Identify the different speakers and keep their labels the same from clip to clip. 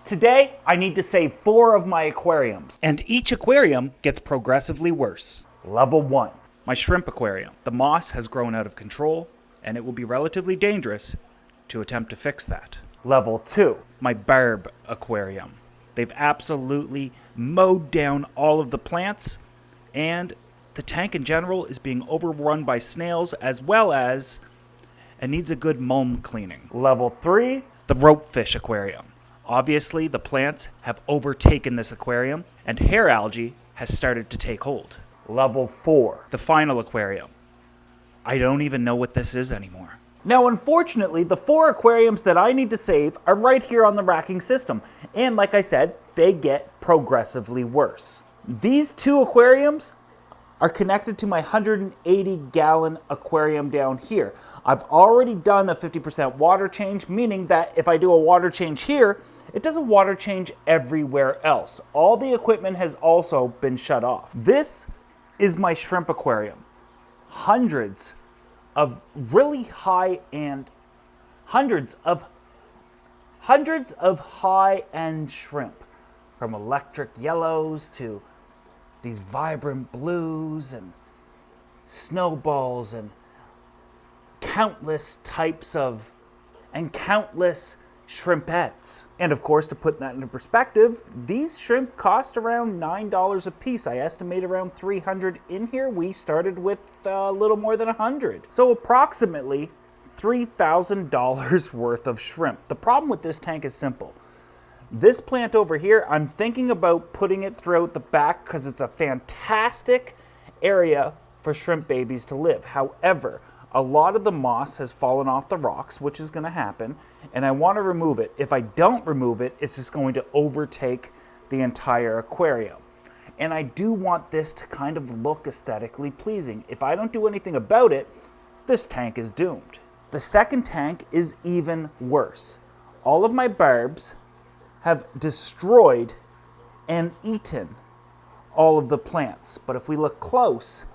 Speaker 1: Today, I need to save 4 of my aquariums.
Speaker 2: And each aquarium gets progressively worse.
Speaker 1: Level 1.
Speaker 2: My shrimp aquarium. The moss has grown out of control, and it will be relatively dangerous to attempt to fix that.
Speaker 1: Level 2.
Speaker 2: My barb aquarium. They've absolutely mowed down all of the plants, and the tank in general is being overrun by snails, as well as it needs a good mulm cleaning.
Speaker 1: Level 3.
Speaker 2: The rope fish aquarium. Obviously, the plants have overtaken this aquarium, and hair algae has started to take hold.
Speaker 1: Level 4.
Speaker 2: The final aquarium. I don't even know what this is anymore.
Speaker 1: Now, unfortunately, the 4 aquariums that I need to save are right here on the racking system. And like I said, they get progressively worse. These 2 aquariums are connected to my 180-gallon aquarium down here. I've already done a 50% water change, meaning that if I do a water change here, it does a water change everywhere else. All the equipment has also been shut off. This is my shrimp aquarium. Hundreds of really high-end, hundreds of high-end shrimp, from electric yellows to these vibrant blues and snowballs and countless types of, and countless shrimpettes. And of course, to put that into perspective, these shrimp cost around $9 a piece. I estimate around 300 in here. We started with a little more than 100. So approximately $3,000 worth of shrimp. The problem with this tank is simple. This plant over here, I'm thinking about putting it throughout the back because it's a fantastic area for shrimp babies to live. However, a lot of the moss has fallen off the rocks, which is going to happen, and I want to remove it. If I don't remove it, it's just going to overtake the entire aquarium. And I do want this to kind of look aesthetically pleasing. If I don't do anything about it, this tank is doomed. The second tank is even worse. All of my barbs have destroyed and eaten all of the plants. But if we look close,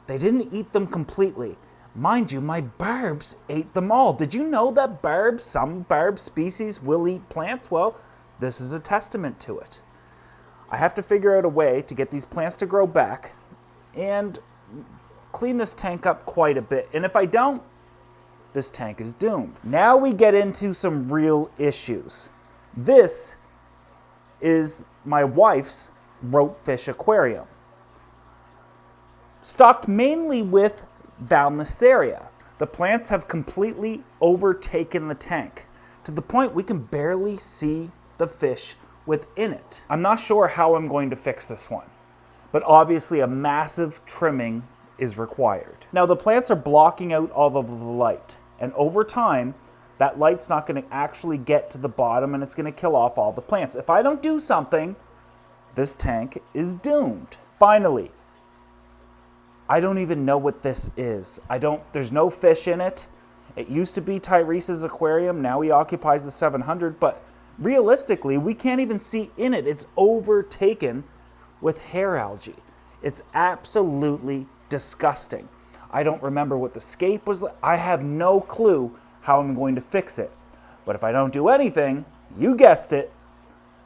Speaker 1: they didn't eat them completely. Mind you, my barbs ate them all. Did you know that some barb species will eat plants? Well, this is a testament to it. I have to figure out a way to get these plants to grow back and clean this tank up quite a bit. And if I don't, this tank is doomed. Now we get into some real issues. This is my wife's rope fish aquarium, stocked mainly with Valnisaria. The plants have completely overtaken the tank to the point we can barely see the fish within it. I'm not sure how I'm going to fix this one, but obviously a massive trimming is required. Now the plants are blocking out all of the light, and over time, that light's not going to actually get to the bottom and it's going to kill off all the plants. If I don't do something, this tank is doomed. Finally, I don't even know what this is. There's no fish in it. It used to be Tyrese's aquarium. Now he occupies the 700, but realistically, we can't even see in it. It's overtaken with hair algae. It's absolutely disgusting. I don't remember what the scape was like. I have no clue how I'm going to fix it. But if I don't do anything, you guessed it,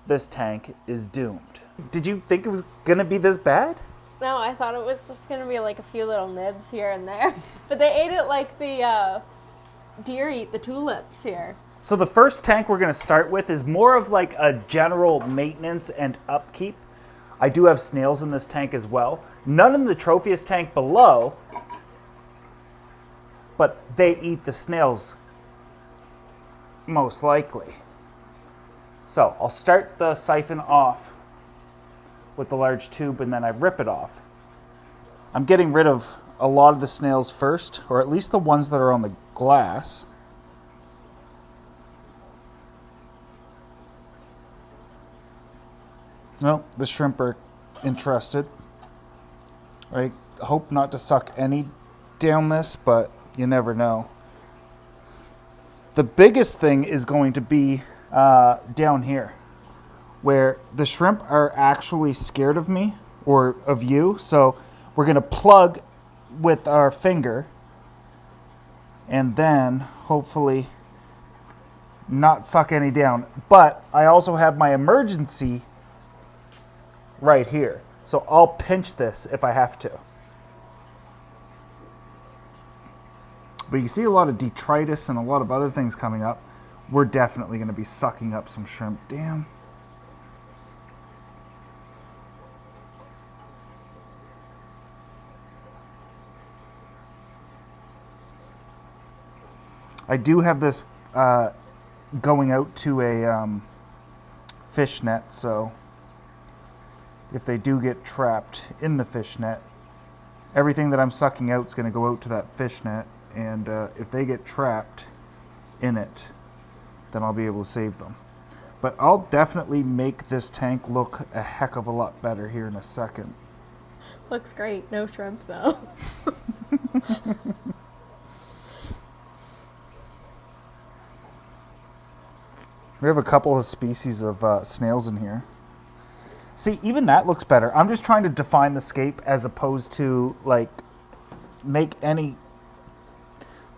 Speaker 1: this tank is doomed. Did you think it was gonna be this bad?
Speaker 3: No, I thought it was just gonna be like a few little nibs here and there. But they ate it like the deer eat the tulips here.
Speaker 1: So the first tank we're gonna start with is more of like a general maintenance and upkeep. I do have snails in this tank as well. None in the Tropheus tank below, but they eat the snails most likely. So I'll start the siphon off with the large tube and then I rip it off. I'm getting rid of a lot of the snails first, or at least the ones that are on the glass. Well, the shrimp are interested. I hope not to suck any down this, but you never know. The biggest thing is going to be down here, where the shrimp are actually scared of me or of you. So we're going to plug with our finger and then hopefully not suck any down. But I also have my emergency right here. So I'll pinch this if I have to. But you can see a lot of detritus and a lot of other things coming up. We're definitely going to be sucking up some shrimp. Damn. I do have this going out to a fish net, so if they do get trapped in the fish net, everything that I'm sucking out is going to go out to that fish net, and if they get trapped in it, then I'll be able to save them. But I'll definitely make this tank look a heck of a lot better here in a second.
Speaker 3: Looks great. No shrimp though.
Speaker 1: We have a couple of species of snails in here. See, even that looks better. I'm just trying to define the scape as opposed to, like, make any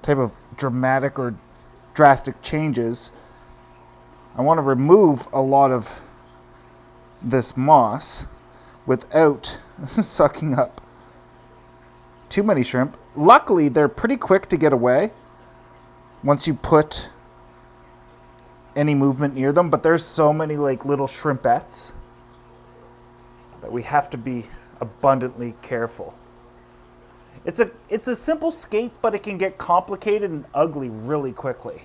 Speaker 1: type of dramatic or drastic changes. I want to remove a lot of this moss without sucking up too many shrimp. Luckily, they're pretty quick to get away once you put any movement near them, but there's so many like little shrimpettes that we have to be abundantly careful. It's a simple scape, but it can get complicated and ugly really quickly.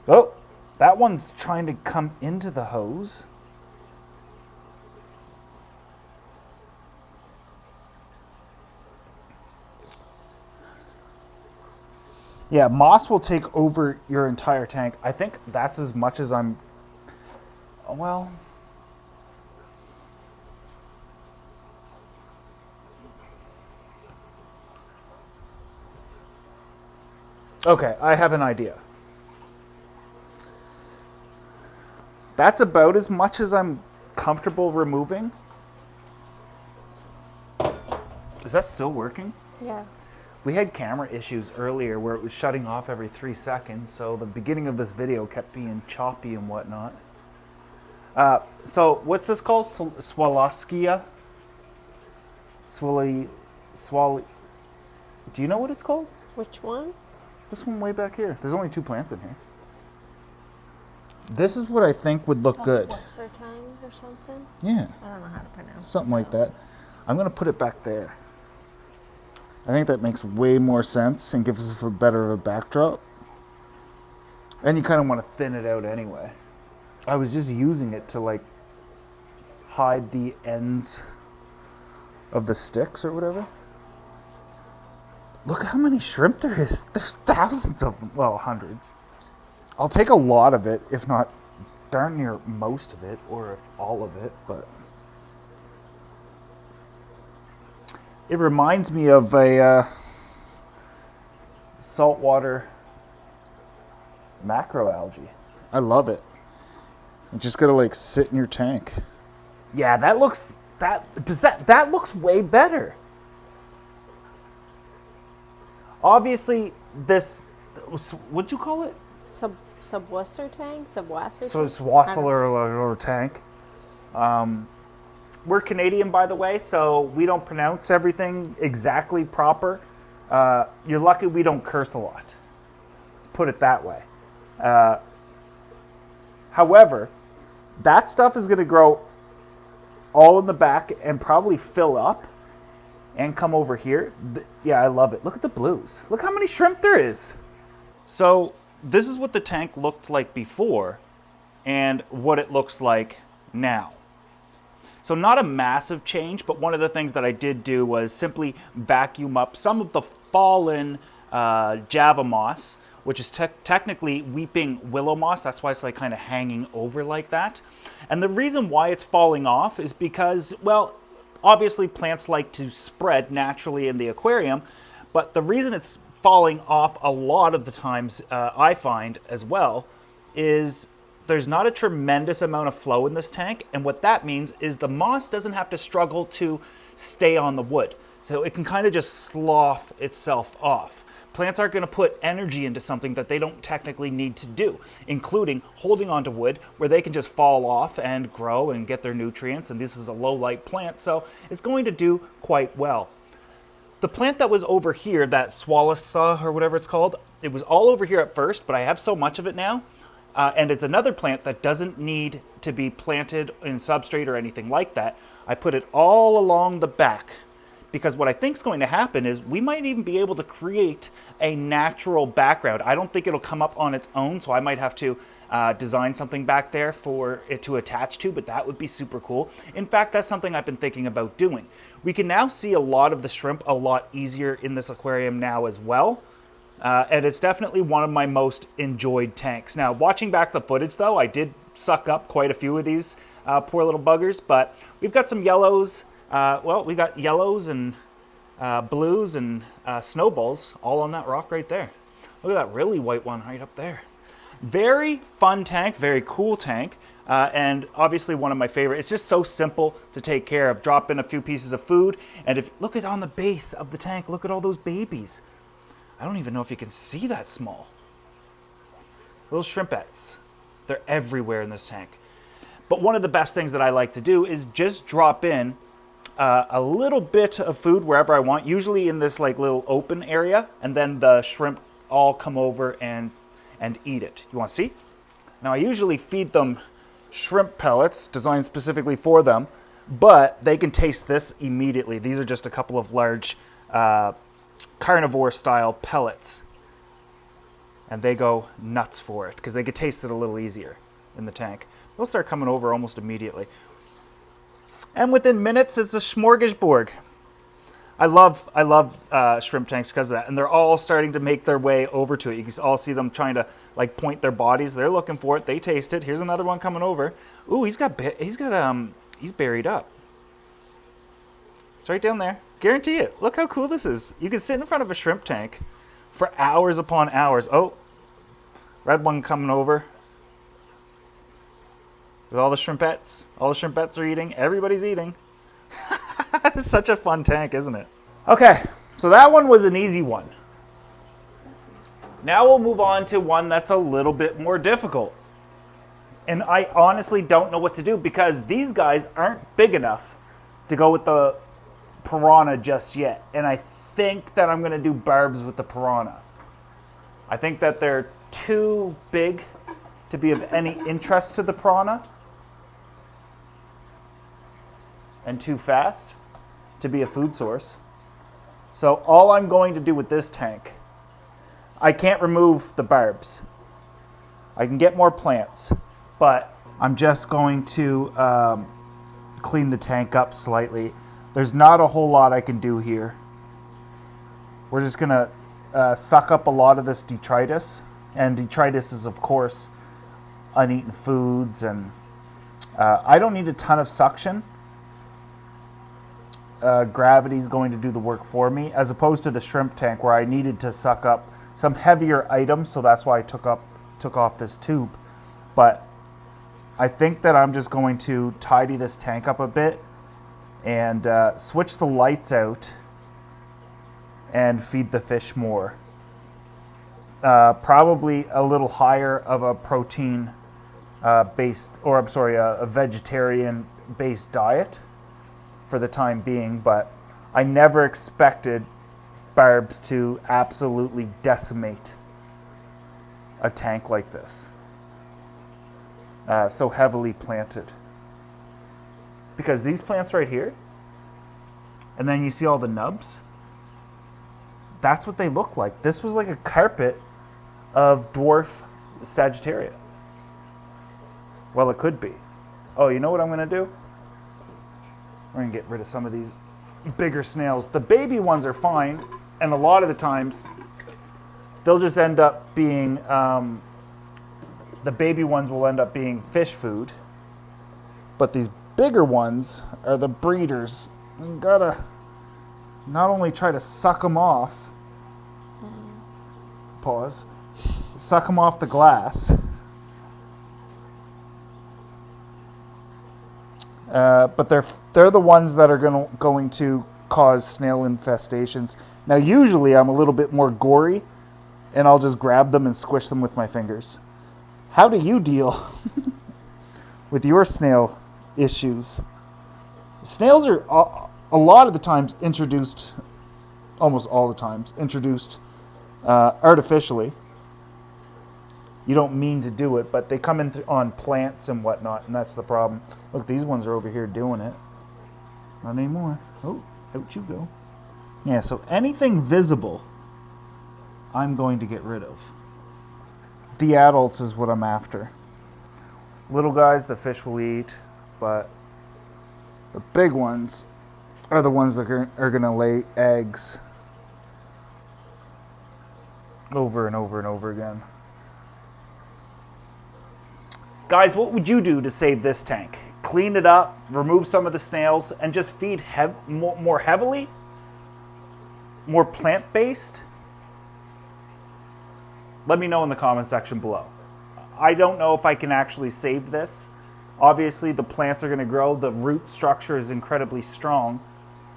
Speaker 1: Oh, that one's trying to come into the hose. Yeah, moss will take over your entire tank. I think that's as much as I'm... Well... Okay, I have an idea. That's about as much as I'm comfortable removing. Is that still working?
Speaker 3: Yeah.
Speaker 1: We had camera issues earlier where it was shutting off every 3 seconds, so the beginning of this video kept being choppy and whatnot. So what's this called? Swalowskia? Swally. Do you know what it's called?
Speaker 3: Which one?
Speaker 1: This one way back here. There's only 2 plants in here. This is what I think would look good.
Speaker 3: Tang or something?
Speaker 1: Yeah.
Speaker 3: I don't know how to pronounce
Speaker 1: Something like that. I'm going to put it back there. I think that makes way more sense and gives us a better of a backdrop. And you kind of want to thin it out anyway. I was just using it to like hide the ends of the sticks or whatever. Look how many shrimp there is. There's thousands of them. Well, hundreds. I'll take a lot of it, if not darn near most of it, or if all of it, but it reminds me of a saltwater macroalgae. I love it. You just gotta like sit in your tank. Yeah, that looks that looks way better. Obviously, this, what'd you call it?
Speaker 3: Subwasser tang? Subwasser
Speaker 1: So it's Wassler or tank. We're Canadian, by the way, so we don't pronounce everything exactly proper. You're lucky we don't curse a lot. Let's put it that way. However, that stuff is going to grow all in the back and probably fill up and come over here. Yeah, I love it. Look at the blues. Look how many shrimp there is. So this is what the tank looked like before and what it looks like now. So not a massive change, but one of the things that I did do was simply vacuum up some of the fallen Java moss, which is technically weeping willow moss. That's why it's like kind of hanging over like that. And the reason why it's falling off is because, well, obviously plants like to spread naturally in the aquarium, but the reason it's falling off a lot of the times, I find as well, is there's not a tremendous amount of flow in this tank, and what that means is the moss doesn't have to struggle to stay on the wood. So it can kind of just slough itself off.
Speaker 2: Plants aren't going to put energy into something that they don't technically need to do, including holding onto wood where they can just fall off and grow and get their nutrients. And this is a low light plant, so it's going to do quite well. The plant that was over here, that swallow or whatever it's called, it was all over here at first, but I have so much of it now. And it's another plant that doesn't need to be planted in substrate or anything like that. I put it all along the back because what I think is going to happen is we might even be able to create a natural background. I don't think it'll come up on its own, so I might have to design something back there for it to attach to, but that would be super cool. In fact, that's something I've been thinking about doing. We can now see a lot of the shrimp a lot easier in this aquarium now as well. And it's definitely one of my most enjoyed tanks. Now, watching back the footage, though, I did suck up quite a few of these poor little buggers, but we've got some yellows. We got yellows and blues and snowballs all on that rock right there. Look at that really white one right up there. Very fun tank, very cool tank, and obviously one of my favorite. It's just so simple to take care of. Drop in a few pieces of food, and if look at on the base of the tank, look at all those babies. I don't even know if you can see that small. Little shrimpettes. They're everywhere in this tank. But one of the best things that I like to do is just drop in a little bit of food wherever I want, usually in this like little open area, and then the shrimp all come over and eat it. You want to see? Now I usually feed them shrimp pellets designed specifically for them, but they can taste this immediately. These are just a couple of large carnivore style pellets, and they go nuts for it because they could taste it a little easier in the tank. They'll start coming over almost immediately, and within minutes it's a smorgasbord. I love shrimp tanks because of that, and they're all starting to make their way over to it. You can all see them trying to like point their bodies. They're looking for it. They taste it. Here's another one coming over. Ooh, he's buried up. It's right down there. Guarantee it. Look how cool this is. You can sit in front of a shrimp tank for hours upon hours. Oh, red one coming over. With all the shrimpettes. All the shrimpettes are eating. Everybody's eating. It's such a fun tank, isn't it? Okay, so that one was an easy one. Now we'll move on to one that's a little bit more difficult. And I honestly don't know what to do because these guys aren't big enough to go with the piranha just yet. And I think that I'm going to do barbs with the piranha. I think that they're too big to be of any interest to the piranha and too fast to be a food source. So all I'm going to do with this tank, I can't remove the barbs. I can get more plants, but I'm just going to clean the tank up slightly. There's not a whole lot I can do here. We're just gonna suck up a lot of this detritus, and detritus is of course uneaten foods, and I don't need a ton of suction. Gravity's going to do the work for me, as opposed to the shrimp tank where I needed to suck up some heavier items, so that's why I took off this tube. But I think that I'm just going to tidy this tank up a bit and switch the lights out and feed the fish more. Probably a little higher of a protein based, or I'm sorry, a vegetarian based diet for the time being, but I never expected barbs to absolutely decimate a tank like this, so heavily planted. Because these plants right here, and then you see all the nubs, that's what they look like. This was like a carpet of dwarf Sagittaria. Well, it could be. Oh, you know what I'm going to do? We're going to get rid of some of these bigger snails. The baby ones are fine, and a lot of the times they'll just end up being, the baby ones will end up being fish food, but these bigger ones are the breeders. You gotta not only try to suck them off, pause, suck them off the glass, but they're the ones that are going to cause snail infestations. Now, usually I'm a little bit more gory, and I'll just grab them and squish them with my fingers. How do you deal with your snail issues? Snails are a lot of the times introduced, almost all the times, introduced artificially. You don't mean to do it, but they come in on plants and whatnot, and that's the problem. Look, these ones are over here doing it. Not anymore. Oh, out you go. Yeah, so anything visible, I'm going to get rid of. The adults is what I'm after. Little guys, the fish will eat, but the big ones are the ones that are going to lay eggs over and over and over again. Guys, what would you do to save this tank? Clean it up, remove some of the snails, and just feed more heavily? More plant-based? Let me know in the comment section below. I don't know if I can actually save this. Obviously, the plants are going to grow. The root structure is incredibly strong.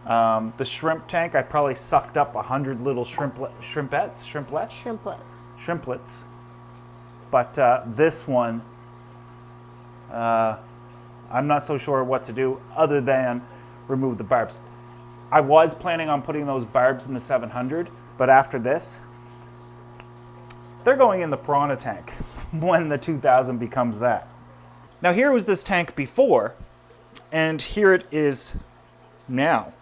Speaker 2: The shrimp tank, I probably sucked up 100 little shrimplets. But this one, I'm not so sure what to do other than remove the barbs. I was planning on putting those barbs in the 700, but after this, they're going in the piranha tank when the 2000 becomes that. Now here was this tank before, and here it is now.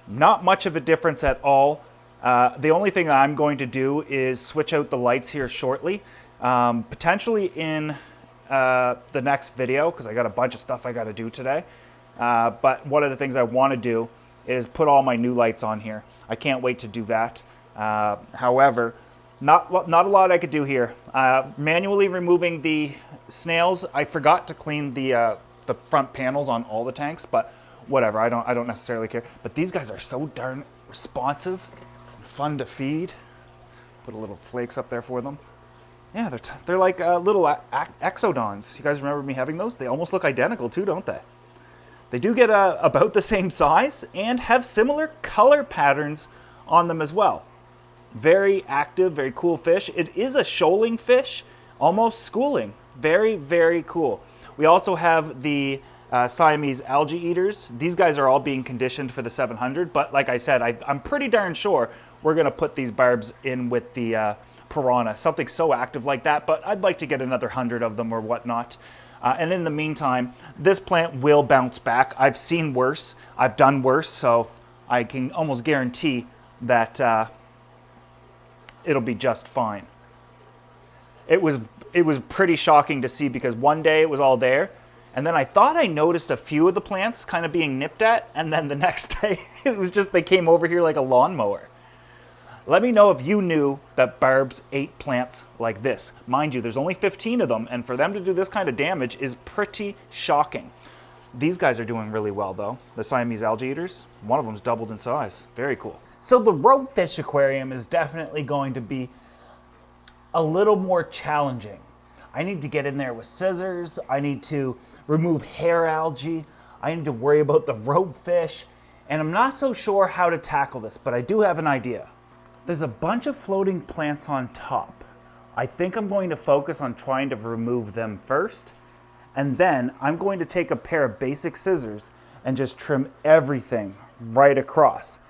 Speaker 2: Not much of a difference at all. The only thing I'm going to do is switch out the lights here shortly, potentially in the next video, because I got a bunch of stuff I got to do today. But one of the things I want to do is put all my new lights on here. I can't wait to do that. However, not a lot I could do here. Manually removing the snails. I forgot to clean the front panels on all the tanks, but whatever. I don't necessarily care. But these guys are so darn responsive, fun to feed. Put a little flakes up there for them. Yeah, they're like little exodons. You guys remember me having those? They almost look identical too, don't they? They do get about the same size and have similar color patterns on them as well. Very active, very cool fish. It is a shoaling fish, almost schooling. Very, very cool. We also have the Siamese algae eaters. These guys are all being conditioned for the 700, but like I said, I'm pretty darn sure we're going to put these barbs in with the piranha, something so active like that, but I'd like to get another 100 of them or whatnot. And in the meantime, this plant will bounce back. I've seen worse. I've done worse, so I can almost guarantee that it'll be just fine. It was pretty shocking to see, because one day it was all there, and then I thought I noticed a few of the plants kind of being nipped at, and then the next day it was just they came over here like a lawnmower. Let me know if you knew that barbs ate plants like this. Mind you, there's only 15 of them, and for them to do this kind of damage is pretty shocking. These guys are doing really well, though. The Siamese algae eaters, one of them's doubled in size. Very cool. So the ropefish aquarium is definitely going to be a little more challenging. I need to get in there with scissors. I need to remove hair algae. I need to worry about the ropefish, and I'm not so sure how to tackle this, but I do have an idea. There's a bunch of floating plants on top. I think I'm going to focus on trying to remove them first, and then I'm going to take a pair of basic scissors and just trim everything right across.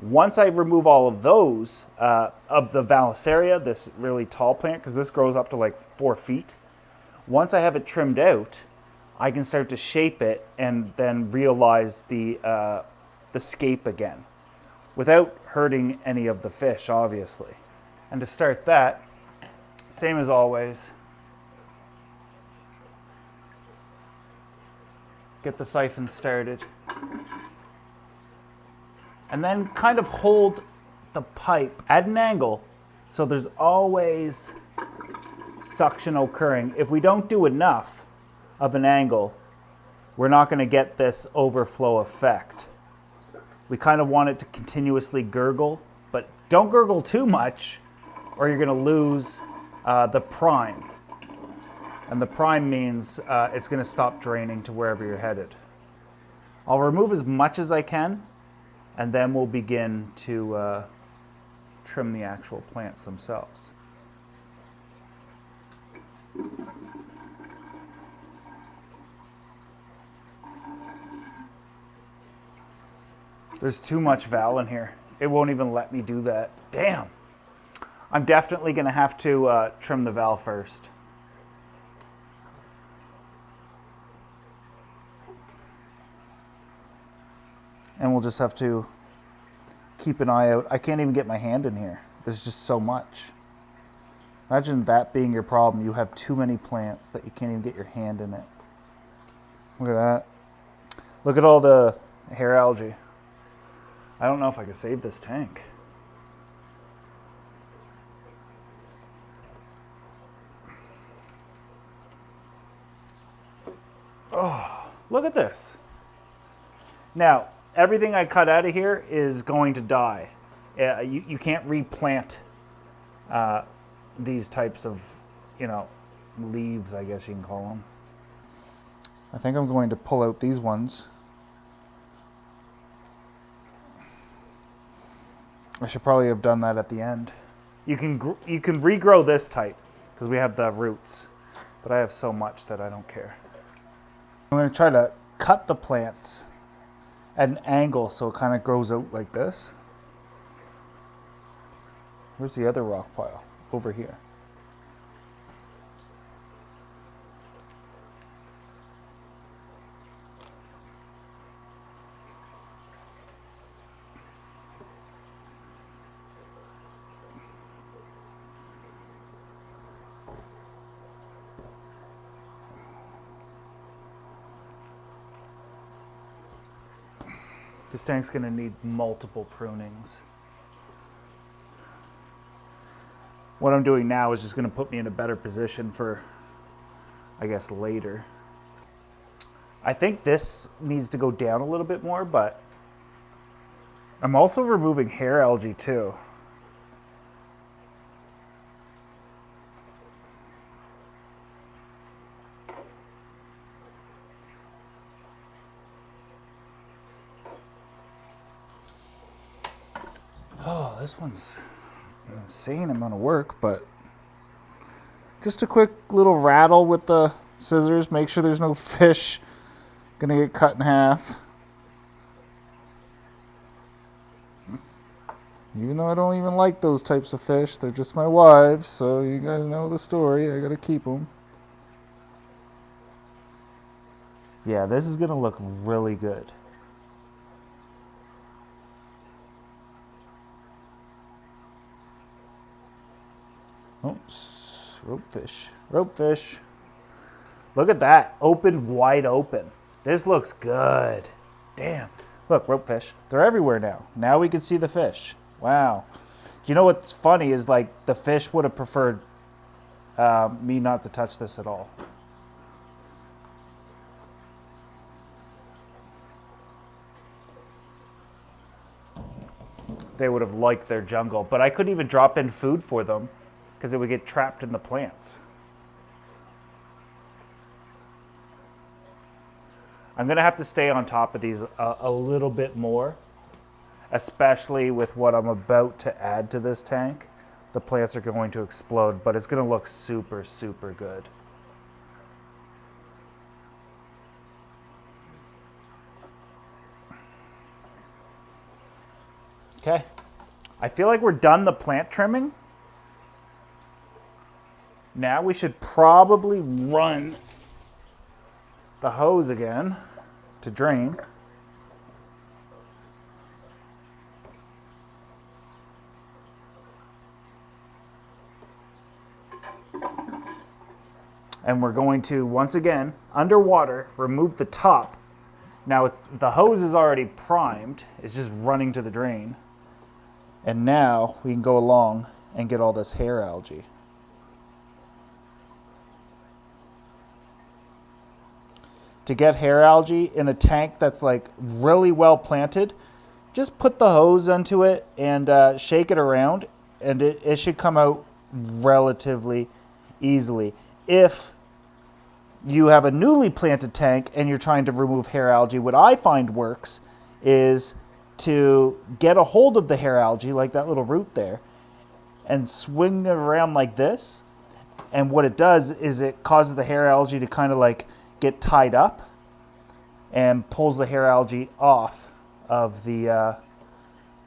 Speaker 2: Once I remove all of those, of the Valisaria, this really tall plant, because this grows up to like 4 feet, once I have it trimmed out, I can start to shape it and then realize the scape again, without hurting any of the fish, obviously. And to start that, same as always, get the siphon started, and then kind of hold the pipe at an angle so there's always suction occurring. If we don't do enough of an angle, we're not going to get this overflow effect. We kind of want it to continuously gurgle, but don't gurgle too much or you're going to lose the prime. And the prime means it's going to stop draining to wherever you're headed. I'll remove as much as I can,
Speaker 1: And then we'll begin to trim the actual plants themselves. There's too much val in here. It won't even let me do that. Damn. I'm definitely going to have to trim the val first. And we'll just have to keep an eye out. I can't even get my hand in here. There's just so much. Imagine that being your problem. You have too many plants that you can't even get your hand in it. Look at that. Look at all the hair algae. I don't know if I could save this tank. Oh, look at this. Now, everything I cut out of here is going to die. You can't replant these types of, leaves, I guess you can call them. I think I'm going to pull out these ones. I should probably have done that at the end. You can regrow this type because we have the roots, but I have so much that I don't care. I'm going to try to cut the plants at an angle so it kind of grows out like this. Where's the other rock pile? Over here. This tank's going to need multiple prunings. What I'm doing now is just going to put me in a better position for, I guess, later. I think this needs to go down a little bit more, but I'm also removing hair algae too. Oh, this one's an insane amount of work, but just a quick little rattle with the scissors. Make sure there's no fish gonna get cut in half. Even though I don't even like those types of fish, they're just my wives, so you guys know the story. I gotta keep them. Yeah, this is gonna look really good. Oops, ropefish, ropefish. Look at that, open, wide open. This looks good. Damn. Look, ropefish. They're everywhere now. Now we can see the fish. Wow. You know what's funny is like the fish would have preferred me not to touch this at all. They would have liked their jungle, but I couldn't even drop in food for them because it would get trapped in the plants. I'm going to have to stay on top of these a little bit more, especially with what I'm about to add to this tank. The plants are going to explode, but it's going to look super, super good. Okay, I feel like we're done the plant trimming. Now we should probably run the hose again to drain. And we're going to, once again, underwater, remove the top. Now the hose is already primed, it's just running to the drain. And now we can go along and get all this hair algae. To get hair algae in a tank that's like really well planted, just put the hose into it and shake it around, and it should come out relatively easily. If you have a newly planted tank and you're trying to remove hair algae, what I find works is
Speaker 2: to get a hold of the hair algae, like that little root there, and swing it around like this. And what it does is it causes the hair algae to kind of like get tied up and pulls the hair algae off of the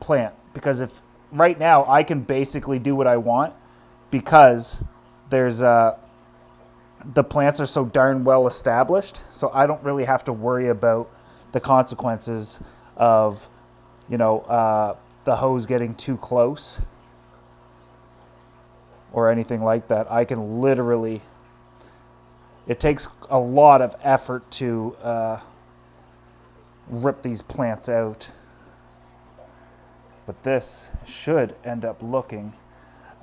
Speaker 2: plant. Because if right now I can basically do what I want because there's the plants are so darn well established, so I don't really have to worry about the consequences of, you know, the hose getting too close or anything like that. I can literally, it takes a lot of effort to rip these plants out, but this should end up looking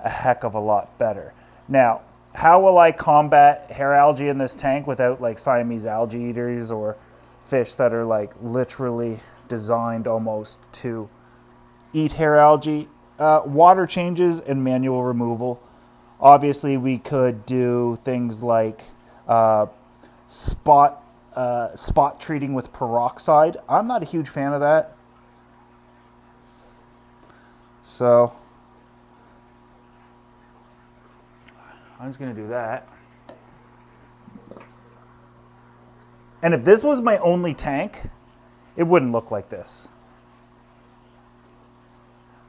Speaker 2: a heck of a lot better. Now, how will I combat hair algae in this tank without like Siamese algae eaters or fish that are like literally designed almost to eat hair algae? Water changes and manual removal. Obviously, we could do things like spot treating with peroxide. I'm not a huge fan of that. So I'm just going to do that. And if this was my only tank, it wouldn't look like this.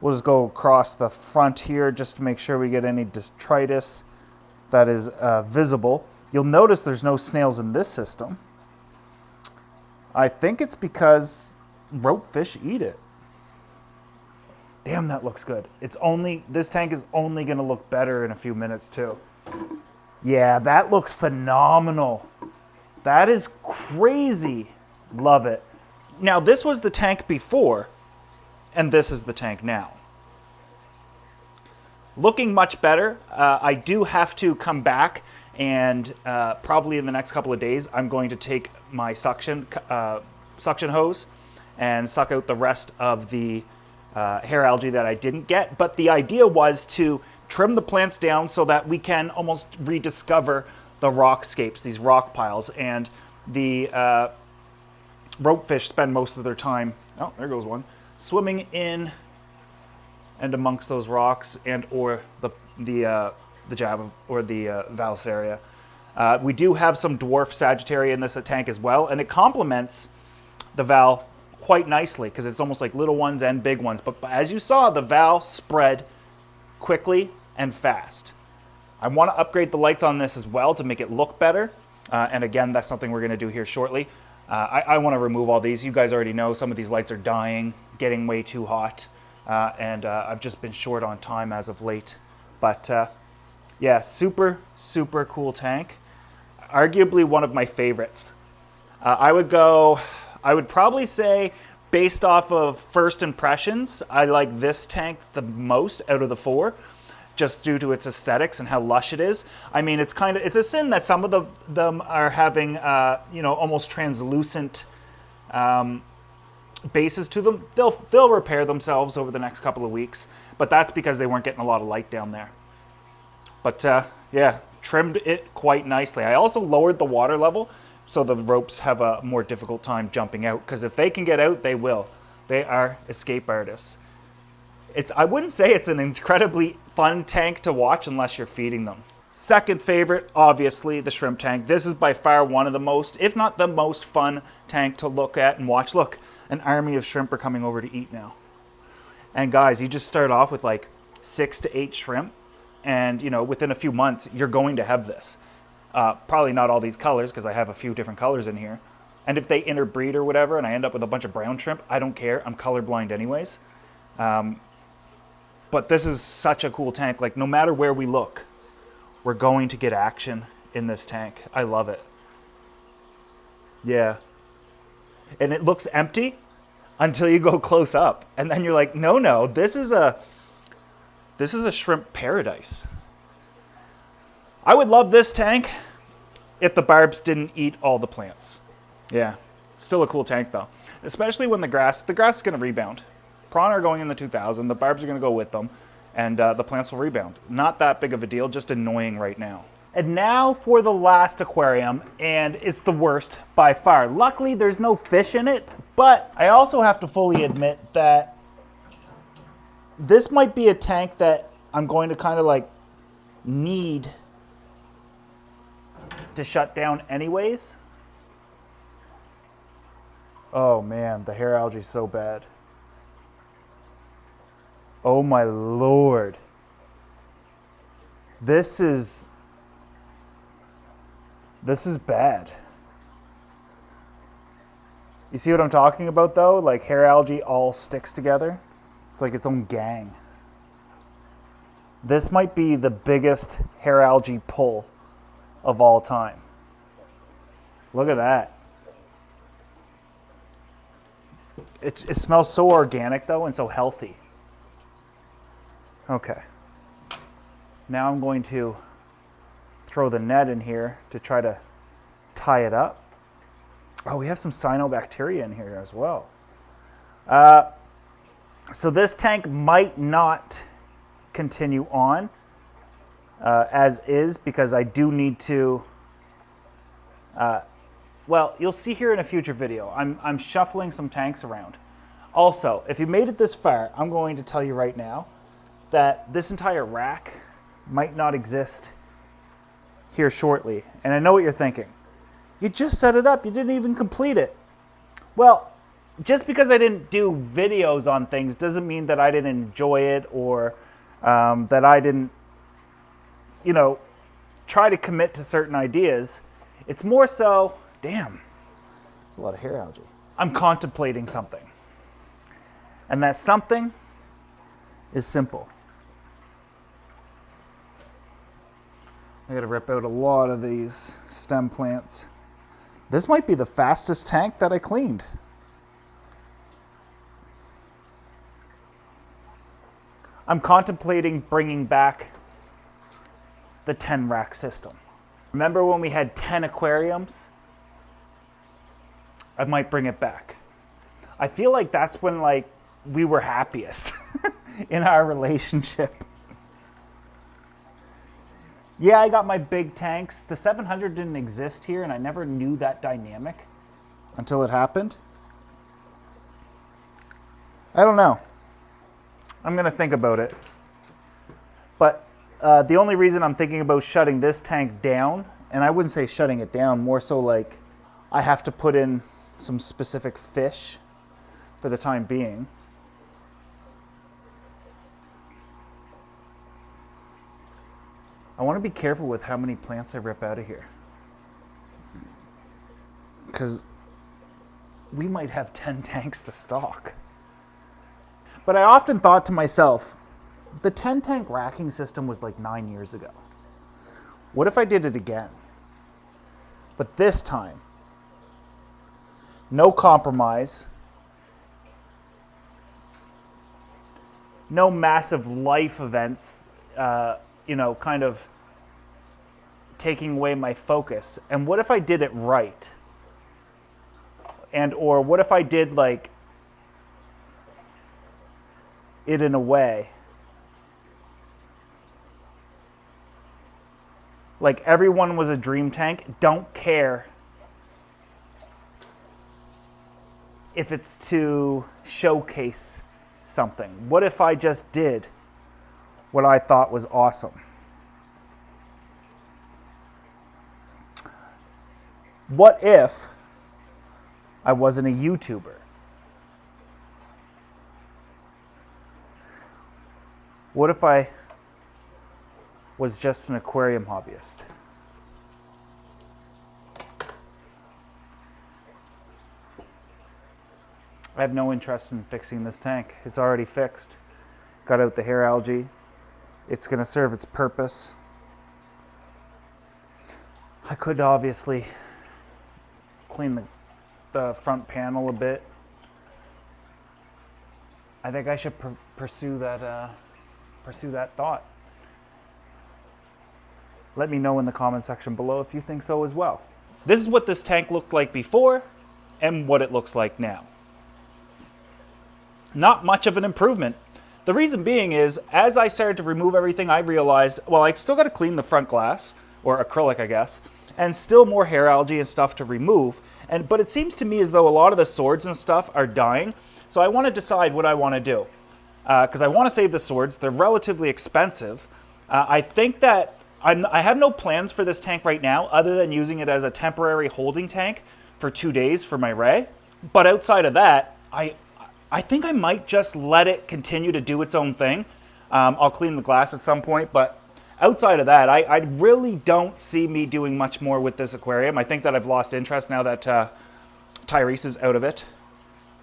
Speaker 2: We'll just go across the front here just to make sure we get any detritus that is visible. You'll notice there's no snails in this system. I think it's because rope fish eat it. Damn, that looks good. This tank is only going to look better in a few minutes too. Yeah, that looks phenomenal. That is crazy. Love it. Now, this was the tank before, and this is the tank now. Looking much better. I do have to come back, and probably in the next couple of days, I'm going to take my suction hose and suck out the rest of the hair algae that I didn't get. But the idea was to trim the plants down so that we can almost rediscover the rockscapes, these rock piles. And the rope fish spend most of their time, oh, there goes one, swimming in and amongst those rocks and or the java or the Valsaria. We do have some dwarf Sagittaria in this tank as well, and it complements the Val quite nicely because it's almost like little ones and big ones. But as you saw, the Val spread quickly and fast. I want to upgrade the lights on this as well to make it look better. And again, that's something we're going to do here shortly. I want to remove all these. You guys already know some of these lights are dying, getting way too hot. And I've just been short on time as of late. But yeah, super, super cool tank. Arguably one of my favorites. I would probably say, based off of first impressions, I like this tank the most out of the four, just due to its aesthetics and how lush it is. I mean, it's a sin that some of them are having, almost translucent bases to them. They'll repair themselves over the next couple of weeks, but that's because they weren't getting a lot of light down there. But yeah, trimmed it quite nicely. I also lowered the water level so the ropes have a more difficult time jumping out, because if they can get out, they will. They are escape artists. I wouldn't say it's an incredibly fun tank to watch unless you're feeding them. Second favorite, obviously, the shrimp tank. This is by far one of the most, if not the most fun tank to look at and watch. Look, an army of shrimp are coming over to eat now. And guys, you just start off with like 6 to 8 shrimp, and within a few months, you're going to have this. Probably not all these colors, because I have a few different colors in here. And if they interbreed or whatever, and I end up with a bunch of brown shrimp, I don't care. I'm colorblind anyways. But this is such a cool tank. Like, no matter where we look, we're going to get action in this tank. I love it. Yeah. And it looks empty until you go close up. And then you're like, no, this is a shrimp paradise. I would love this tank if the barbs didn't eat all the plants. Yeah, still a cool tank though. Especially when the grass is going to rebound. Prawn are going in the 2000, the barbs are going to go with them, and the plants will rebound. Not that big of a deal, just annoying right now. And now for the last aquarium, and it's the worst by far. Luckily, there's no fish in it,
Speaker 1: But I also have to fully admit that this might be a tank that I'm going to kind of like need to shut down anyways. Oh man, the hair algae is so bad. Oh my Lord. This is bad. You see what I'm talking about though? Like hair algae all sticks together. It's like its own gang. This might be the biggest hair algae pull of all time. Look at that. It smells so organic though and so healthy. Okay. Now I'm going to throw the net in here to try to tie it up. Oh, we have some cyanobacteria in here as well. So this tank might not continue on as is because I do need to, well, you'll see here in a future video. I'm shuffling some tanks around. Also, if you made it this far, I'm going to tell you right now that this entire rack might not exist here shortly. And I know what you're thinking. You just set it up. You didn't even complete it. Well, just because I didn't do videos on things doesn't mean that I didn't enjoy it or that I didn't, you know, try to commit to certain ideas. It's more so, damn, there's a lot of hair algae. I'm contemplating something. And that something is simple. I gotta rip out a lot of these stem plants. This might be the fastest tank that I cleaned. I'm contemplating bringing back the 10 rack system. Remember when we had 10 aquariums? I might bring it back. I feel like that's when like we were happiest in our relationship. Yeah, I got my big tanks. The 700 didn't exist here, and I never knew that dynamic until it happened. I don't know. I'm going to think about it. But the only reason I'm thinking about shutting this tank down, and I wouldn't say shutting it down, more so like I have to put in some specific fish for the time being. I want to be careful with how many plants I rip out of here. Because we might have 10 tanks to stock. But I often thought to myself, the 10 tank racking system was like 9 years ago. What if I did it again? But this time, no compromise, no massive life events, you know, kind of taking away my focus. And what if I did it right? And or what if I did like it in a way like everyone was a dream tank? Don't care if it's to showcase something. What if I just did what I thought was awesome? What if I wasn't a YouTuber? What if I was just an aquarium hobbyist? I have no interest in fixing this tank. It's already fixed. Got out the hair algae. It's going to serve its purpose. I could obviously clean the front panel a bit. I think I should pursue that thought. Let me know in the comment section below if you think so as well. This is what this tank looked like before and what it looks like now. Not much of an improvement. The reason being is, as I started to remove everything, I realized, well, I still got to clean the front glass, or acrylic, I guess, and still more hair algae and stuff to remove.
Speaker 2: But it seems to me as though a lot of the swords and stuff are dying. So I want to decide what I want to do. Because I want to save the swords. They're relatively expensive. I think that I have no plans for this tank right now other than using it as a temporary holding tank for 2 days for my ray. But outside of that, I think I might just let it continue to do its own thing. I'll clean the glass at some point, but outside of that, I really don't see me doing much more with this aquarium. I think that I've lost interest now that Tyrese is out of it.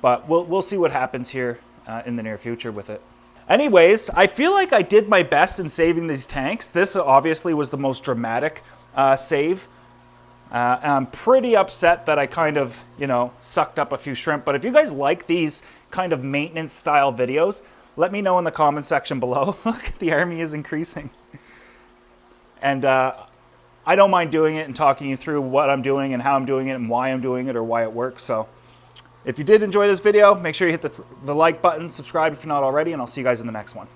Speaker 2: But we'll see what happens here in the near future with it. Anyways, I feel like I did my best in saving these tanks. This obviously was the most dramatic save. And I'm pretty upset that I kind of, sucked up a few shrimp. But if you guys like these kind of maintenance style videos, let me know in the comment section below. Look, the army is increasing. And I don't mind doing it and talking you through what I'm doing and how I'm doing it and why I'm doing it or why it works. So if you did enjoy this video, make sure you hit the like button, subscribe if you're not already, and I'll see you guys in the next one.